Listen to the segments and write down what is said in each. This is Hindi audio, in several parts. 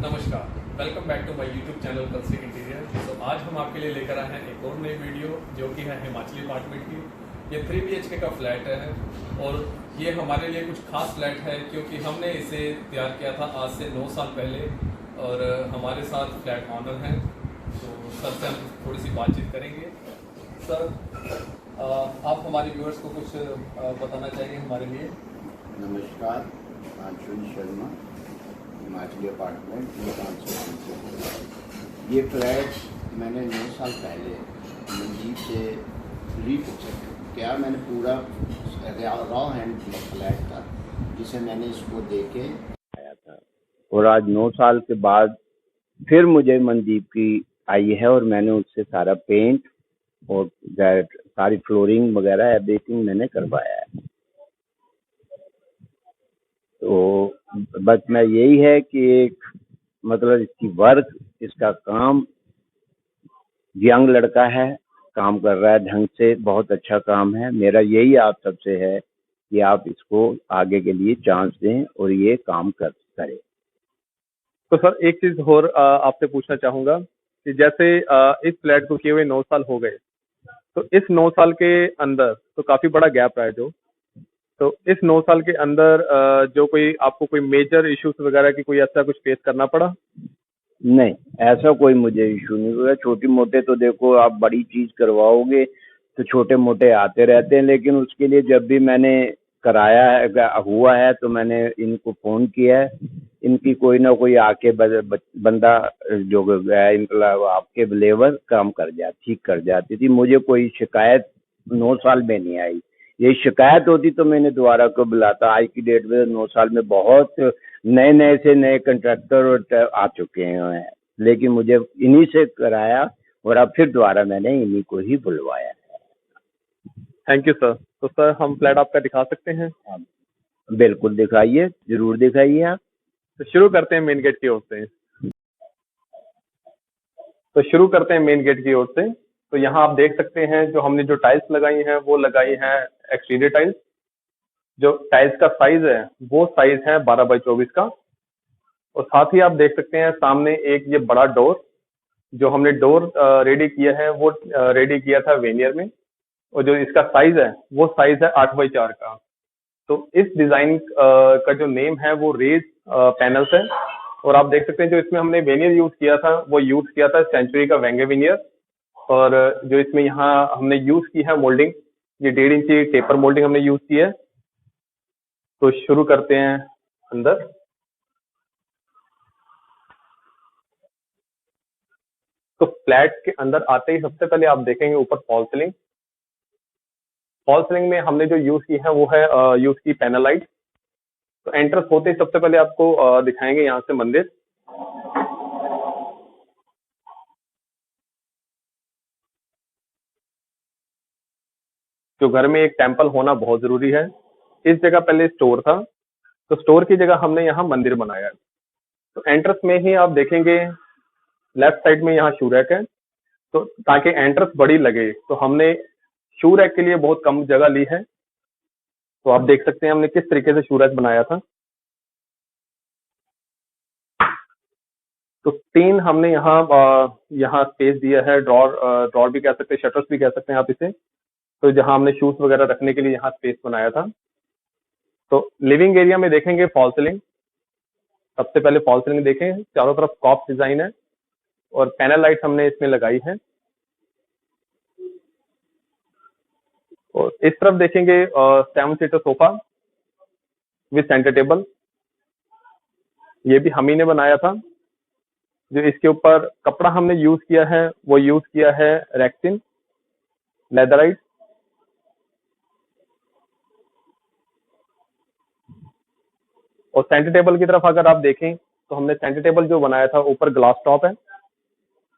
नमस्कार, welcome back to my YouTube channel classic interior. तो आज हम आपके लिए लेकर आए हैं एक और नई वीडियो जो कि है हिमाचली अपार्टमेंट की। ये 3 BHK का फ्लैट है और ये हमारे लिए कुछ खास फ्लैट है क्योंकि हमने इसे तैयार किया था आज से 9 साल पहले और हमारे साथ फ्लैट ऑनर हैं। तो सर से हम थोड़ी सी बातचीत करेंगे। सर, आप हमारे व्यूअर्स को कुछ बताना चाहिए हमारे लिए। नमस्कार, आंशुल शर्मा, हिमाचली अपार्टमेंट ये फ्लैट मैंने 9 साल पहले मंजीत से रीपिक्चर किया। मैंने पूरा रॉ हैंड फ्लैट था जिसे मैंने इसको देके आया था और आज 9 साल के बाद फिर मुझे मनदीप की आई है और मैंने उससे सारा पेंट और सारी फ्लोरिंग वगैरह एवरीथिंग मैंने करवाया है। तो बस मैं यही है कि एक मतलब इसकी वर्क, इसका काम, यंग लड़का है, काम कर रहा है ढंग से, बहुत अच्छा काम है। मेरा यही आप सबसे है कि आप इसको आगे के लिए चांस दें और ये काम करे। तो सर एक चीज और आपसे पूछना चाहूंगा कि जैसे इस फ्लैट को किए हुए 9 साल हो गए, तो इस 9 साल के अंदर तो काफी बड़ा गैप रहा है तो इस 9 साल के अंदर जो कोई आपको कोई मेजर इश्यूज वगैरह की कोई ऐसा कुछ फेस करना पड़ा? नहीं, ऐसा कोई मुझे इशू नहीं हुआ। छोटी मोटे तो देखो, आप बड़ी चीज करवाओगे तो छोटे मोटे आते रहते हैं, लेकिन उसके लिए जब भी मैंने कराया है हुआ है तो मैंने इनको फोन किया है। इनकी कोई ना कोई आके बंदा जो है इनका आपके लेबर काम कर जाती, ठीक कर जाती थी। मुझे कोई शिकायत 9 साल में नहीं आई। ये शिकायत होती तो मैंने दोबारा को बुलाता। आज की डेट में 9 साल में बहुत नए नए से नए कंट्रैक्टर आ चुके हैं, लेकिन मुझे इन्हीं से कराया और अब फिर दोबारा मैंने इन्हीं को ही बुलवाया। Thank you sir. तो सर हम फ्लैट आपका दिखा सकते हैं? बिल्कुल दिखाइए, जरूर दिखाइए आप। तो शुरू करते हैं मेन गेट की ओर से। तो यहाँ आप देख सकते हैं जो हमने जो टाइल्स लगाई हैं वो लगाई हैं एक्सटीरियर टाइल्स। जो टाइल्स का साइज है वो साइज है 12x24 का। और साथ ही आप देख सकते हैं सामने एक ये बड़ा डोर, जो हमने डोर रेडी किया है वो रेडी किया था वेनियर में, और जो इसका साइज है वो साइज है 8x4 का। तो इस डिजाइन का जो नेम है वो रेज पैनल्स है। और आप देख सकते हैं जो इसमें हमने वेनियर यूज किया था वो यूज किया था सेंचुरी का वेंगे वेनियर। और जो इसमें यहाँ हमने यूज की है मोल्डिंग, ये 1.5 इंची टेपर मोल्डिंग हमने यूज की है। तो शुरू करते हैं अंदर। तो फ्लैट के अंदर आते ही सबसे पहले आप देखेंगे ऊपर फॉल सीलिंग। फॉल सीलिंग में हमने जो यूज की है वो है यूज की पैनल लाइट। तो एंट्रेंस होते ही सबसे पहले आपको दिखाएंगे यहाँ से मंदिर। जो घर में एक टेंपल होना बहुत जरूरी है। इस जगह पहले स्टोर था, तो स्टोर की जगह हमने यहाँ मंदिर बनाया है। तो एंट्रेंस में ही आप देखेंगे लेफ्ट साइड में यहाँ शू रैक है। तो ताकि एंट्रेंस बड़ी लगे तो हमने शू रैक के लिए बहुत कम जगह ली है। तो आप देख सकते हैं हमने किस तरीके से शू रैक बनाया था। तो 3 हमने यहाँ स्पेस दिया है, ड्रॉर भी कह सकते हैं, शटर्स भी कह सकते हैं आप इसे। तो जहां हमने शूज वगैरह रखने के लिए यहाँ स्पेस बनाया था। तो लिविंग एरिया में देखेंगे फॉल सीलिंग। सबसे पहले फॉल सीलिंग देखें, चारों तरफ कॉप डिजाइन है और पैनल लाइट हमने इसमें लगाई है। और इस तरफ देखेंगे 7 seater sofa with centre table, ये भी हम ही ने बनाया था। जो इसके ऊपर कपड़ा हमने यूज किया है वो यूज किया है रेक्सिन लेदराइट। और सेंटर टेबल की तरफ अगर आप देखें तो हमने सेंटर टेबल जो बनाया था ऊपर ग्लास टॉप है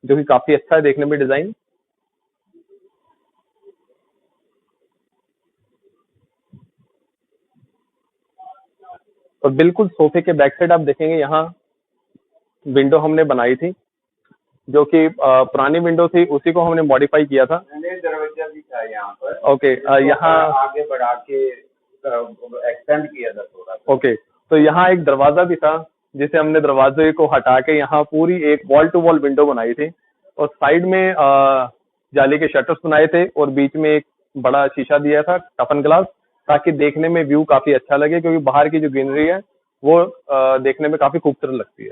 जो कि काफी अच्छा है देखने में डिजाइन। और बिल्कुल सोफे के बैक साइड आप देखेंगे यहाँ विंडो हमने बनाई थी, जो कि पुरानी विंडो थी, उसी को हमने मॉडिफाई किया था। दरवाजा भी था यहाँ पर। ओके, यहाँ आगे बढ़ा के एक्सटेंड किया था थोड़ा। ओके, तो यहाँ एक दरवाजा भी था, जिसे हमने दरवाजे को हटा के यहाँ पूरी एक वॉल टू वॉल विंडो बनाई थी, और साइड में जाली के शटर्स बनाए थे, और बीच में एक बड़ा शीशा दिया था, टफन ग्लास, ताकि देखने में व्यू काफी अच्छा लगे, क्योंकि बाहर की जो ग्रीनरी है वो देखने में काफी खूबसूरत लगती है।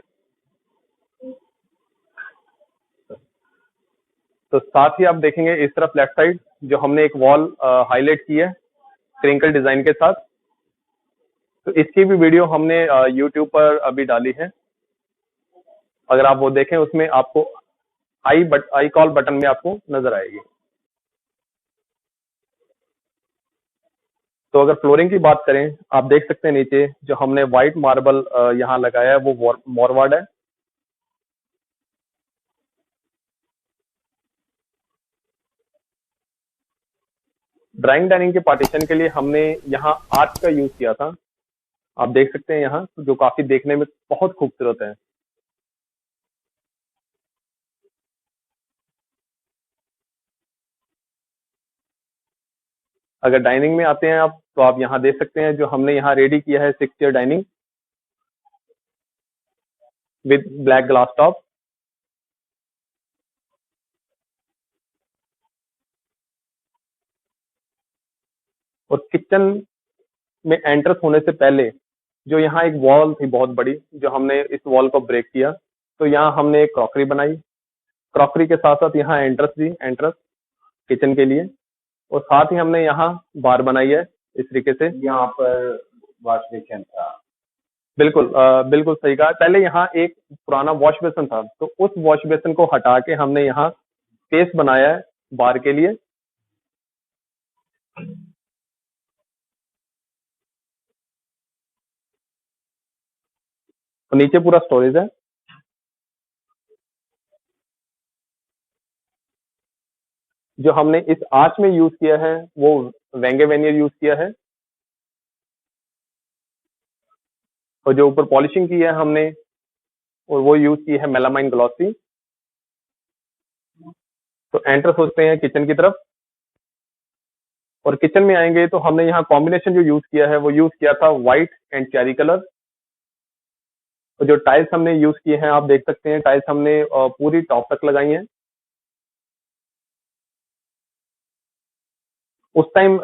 तो साथ ही आप देखेंगे इस तरफ लेफ्ट साइड जो हमने एक वॉल हाईलाइट की है क्रिंकल डिजाइन के साथ, तो इसकी भी वीडियो हमने यूट्यूब पर अभी डाली है। अगर आप वो देखें, उसमें आपको आई कॉल बटन में आपको नजर आएगी। तो अगर फ्लोरिंग की बात करें, आप देख सकते हैं नीचे जो हमने व्हाइट मार्बल यहाँ लगाया है वो मॉरवार्ड है। ड्राइंग डाइनिंग के पार्टीशन के लिए हमने यहाँ आर्च का यूज किया था, आप देख सकते हैं यहाँ, जो काफी देखने में बहुत खूबसूरत है। अगर डाइनिंग में आते हैं आप, तो आप यहाँ देख सकते हैं जो हमने यहाँ रेडी किया है 6 chair dining with black glass top. और किचन में एंटर होने से पहले जो यहाँ एक वॉल थी बहुत बड़ी, जो हमने इस वॉल को ब्रेक किया, तो यहाँ हमने एक क्रॉकरी बनाई। क्रॉकरी के साथ साथ यहाँ एंट्रेंस किचन के लिए, और साथ ही हमने यहाँ बार बनाई है इस तरीके से। यहाँ पर वॉश बेसिन था। बिल्कुल बिल्कुल सही कहा। पहले यहाँ एक पुराना वॉश बेसिन था, तो उस वॉश बेसिन को हटा के हमने यहाँ स्पेस बनाया है बार के लिए। तो नीचे पूरा स्टोरेज है। जो हमने इस आर्च में यूज किया है वो वेंगे वेनियर यूज किया है, और जो ऊपर पॉलिशिंग की है हमने, और वो यूज की है मेलामाइन ग्लॉसी। तो एंटर होते हैं किचन की तरफ, और किचन में आएंगे तो हमने यहाँ कॉम्बिनेशन जो यूज किया है वो यूज किया था व्हाइट एंड चेरी कलर। और जो टाइल्स हमने यूज किए हैं, आप देख सकते हैं टाइल्स हमने पूरी टॉप तक लगाई हैं। उस टाइम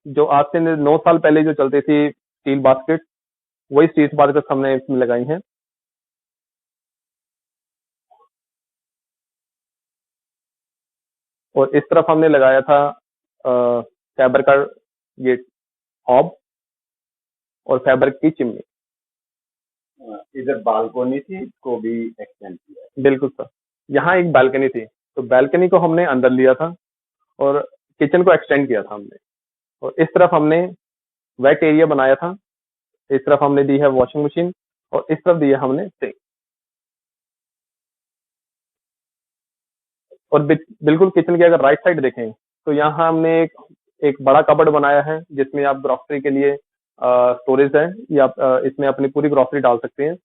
जो आज से 9 साल पहले जो चलती थी स्टील बास्केट, वही स्टील बास्केट हमने इसमें लगाई हैं। और इस तरफ हमने लगाया था फैबर का ये हॉब और फैबर की चिमनी। इधर बालकोनी थी, इसको भी एक्सटेंड किया। बिल्कुल सर, यहाँ एक बालकनी थी, तो बालकनी को हमने अंदर लिया था और किचन को एक्सटेंड किया था हमने। और इस तरफ हमने वेट एरिया बनाया था, इस तरफ हमने दी है वॉशिंग मशीन, और इस तरफ दिया हमने सिंक। और बिल्कुल किचन की अगर राइट साइड देखें, तो यहाँ हमने एक बड़ा कबर्ड बनाया है, जिसमें आप ग्रोसरी के लिए स्टोरेज है, या आप इसमें अपनी पूरी ग्रोसरी डाल सकते हैं।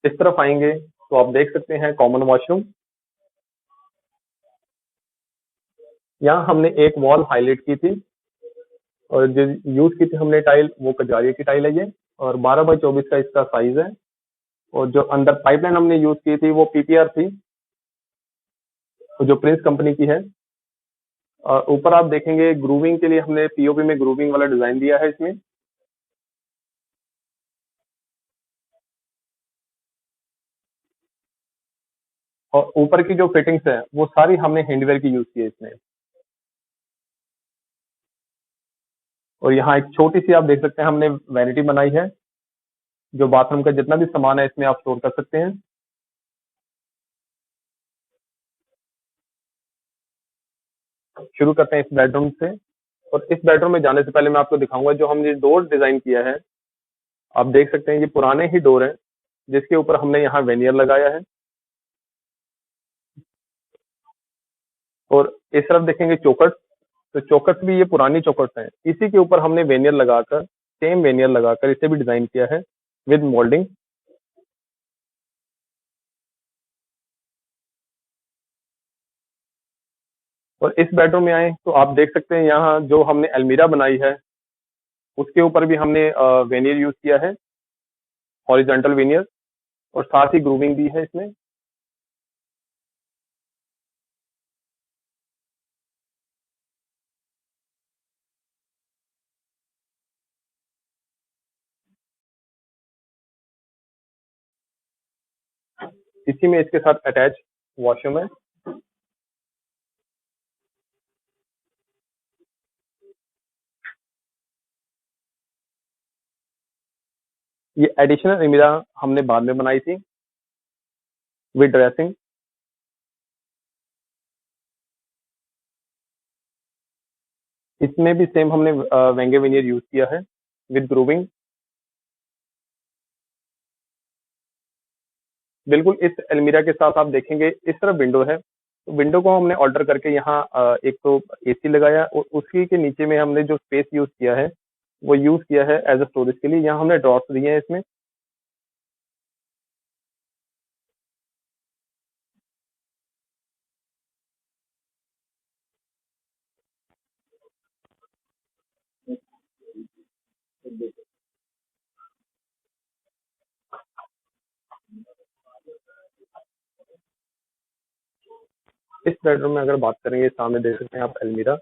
इस तरफ आएंगे तो आप देख सकते हैं कॉमन वॉशरूम। यहाँ हमने एक वॉल हाईलाइट की थी, और जो यूज की थी हमने टाइल, वो कजारिया की टाइल है ये, और 12x24 का इसका साइज है। और जो अंदर पाइपलाइन हमने यूज की थी वो पीपीआर थी, जो प्रिंस कंपनी की है। और ऊपर आप देखेंगे ग्रूविंग के लिए हमने पीओपी में ग्रूविंग वाला डिजाइन दिया है इसमें। और ऊपर की जो फिटिंग्स है वो सारी हमने हैंडवेयर की यूज की है इसमें। और यहाँ एक छोटी सी आप देख सकते हैं हमने वैनिटी बनाई है, जो बाथरूम का जितना भी सामान है इसमें आप स्टोर कर सकते हैं। शुरू करते हैं इस बेडरूम से। और इस बेडरूम में जाने से पहले मैं आपको दिखाऊंगा जो हमने डोर डिजाइन किया है। आप देख सकते हैं ये पुराने ही डोर हैं जिसके ऊपर हमने यहाँ वेनियर लगाया है। और इस तरफ देखेंगे चौकट, तो चौकट भी ये पुरानी चौकट हैं, इसी के ऊपर हमने वेनियर लगाकर, सेम वेनियर लगाकर इसे भी डिजाइन किया है विद मोल्डिंग। और इस बेडरूम में आए तो आप देख सकते हैं यहाँ जो हमने अलमीरा बनाई है उसके ऊपर भी हमने वेनियर यूज किया है, हॉरिजॉन्टल वेनियर, और साथ ही ग्रूविंग भी है इसमें। इसी में इसके साथ अटैच वॉशरूम है। ये एडिशनल अलमीरा हमने बाद में बनाई थी विद ड्रेसिंग। इसमें भी सेम हमने वेंगे वेनियर यूज किया है विद ग्रूविंग। बिल्कुल इस अलमीरा के साथ आप देखेंगे इस तरफ विंडो है, तो विंडो को हमने ऑल्टर करके यहाँ एक तो एसी लगाया और उसी के नीचे में हमने जो स्पेस यूज किया है वो यूज किया है एज अ स्टोरेज के लिए। यहाँ हमने ड्रॉर्स दिए हैं इसमें। इस बेडरूम में अगर बात करेंगे, सामने देख सकते हैं आप अलमीरा,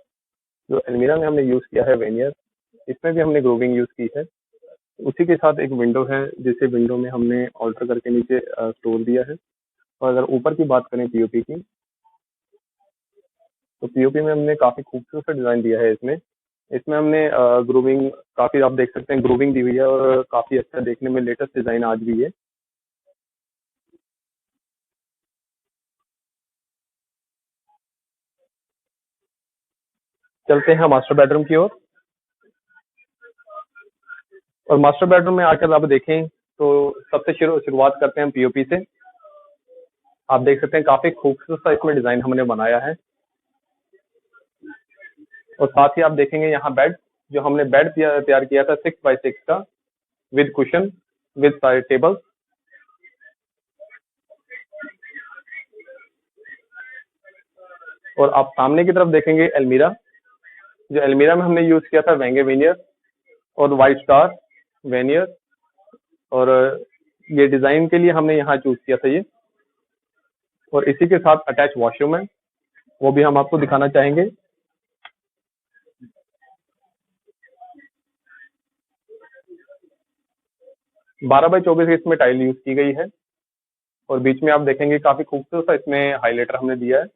जो अलमीरा में हमने यूज किया है वेनियर, इसमें भी हमने ग्रूविंग यूज की है। उसी के साथ एक विंडो है जिसे विंडो में हमने ऑल्टर करके नीचे स्टोर दिया है। और अगर ऊपर की बात करें पीओपी की, तो पीओपी में हमने काफी खूबसूरत सा डिजाइन दिया है इसमें। इसमें हमने ग्रूविंग काफी, आप देख सकते हैं ग्रूविंग दी हुई है और काफी अच्छा देखने में लेटेस्ट डिजाइन आज भी है। चलते हैं मास्टर बेडरूम की ओर। और मास्टर बेडरूम में आकर आप देखें तो सबसे शुरुआत करते हैं हम पीओपी से। आप देख सकते हैं काफी खूबसूरत सा इसमें डिजाइन हमने बनाया है। और साथ ही आप देखेंगे यहाँ बेड, जो हमने बेड तैयार किया था 6x6 का with cushion with side table. और आप सामने की तरफ देखेंगे अलमीरा, जो अलमीरा में हमने यूज किया था वेंगे वेनियर और व्हाइट स्टार वेनियर। और ये डिजाइन के लिए हमने यहाँ चूज किया था ये। और इसी के साथ अटैच वॉशरूम है, वो भी हम आपको दिखाना चाहेंगे। बारह बाई 24 इसमें टाइल यूज की गई है। और बीच में आप देखेंगे काफी खूबसूरत सा इसमें हाईलाइटर हमने दिया है।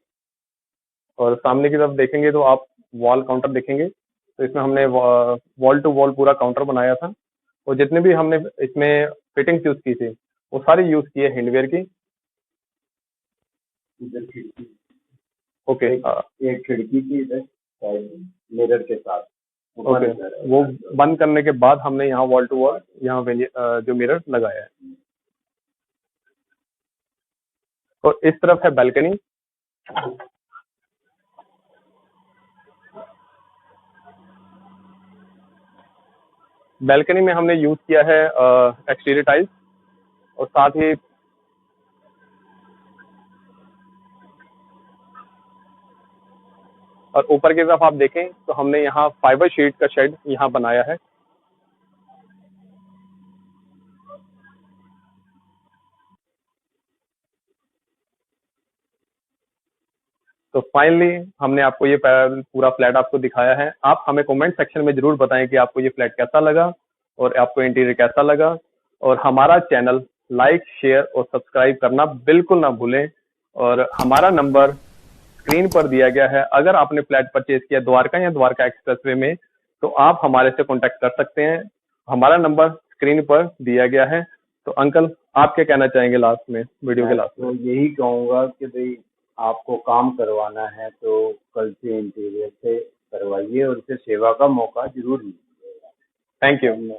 और सामने की तरफ देखेंगे तो आप वॉल काउंटर देखेंगे, तो इसमें हमने वॉल टू वॉल पूरा काउंटर बनाया था। और जितने भी हमने इसमें फिटिंग्स यूज की थी वो सारी यूज की है हैंडवेयर की। ओके, एक खिड़की थी इधर मिरर के साथ, ओके, वो बंद करने के बाद हमने यहाँ वॉल टू वॉल यहाँ जो मिरर लगाया है। और इस तरफ है बैल्कनी। बैल्कनी में हमने यूज किया है एक्सटीरियर टाइल्स। और साथ ही और ऊपर की तरफ आप देखें तो हमने यहाँ फाइबर शीट का शेड यहाँ बनाया है। तो फाइनली हमने आपको ये पूरा फ्लैट आपको दिखाया है। आप हमें कमेंट सेक्शन में जरूर बताएं कि आपको ये फ्लैट कैसा लगा और आपको इंटीरियर कैसा लगा। और हमारा चैनल लाइक, शेयर और सब्सक्राइब करना बिल्कुल ना भूलें। और हमारा नंबर स्क्रीन पर दिया गया है। अगर आपने फ्लैट परचेज किया द्वारका या द्वारका एक्सप्रेसवे में तो आप हमारे से कॉन्टेक्ट कर सकते हैं। हमारा नंबर स्क्रीन पर दिया गया है। तो अंकल, आप क्या कहना चाहेंगे लास्ट में, वीडियो के लास्ट में? तो यही कहूंगा कि भाई आपको काम करवाना है तो कल से इंटीरियर से करवाइए और उसे सेवा का मौका जरूर दीजिएगा। Thank you.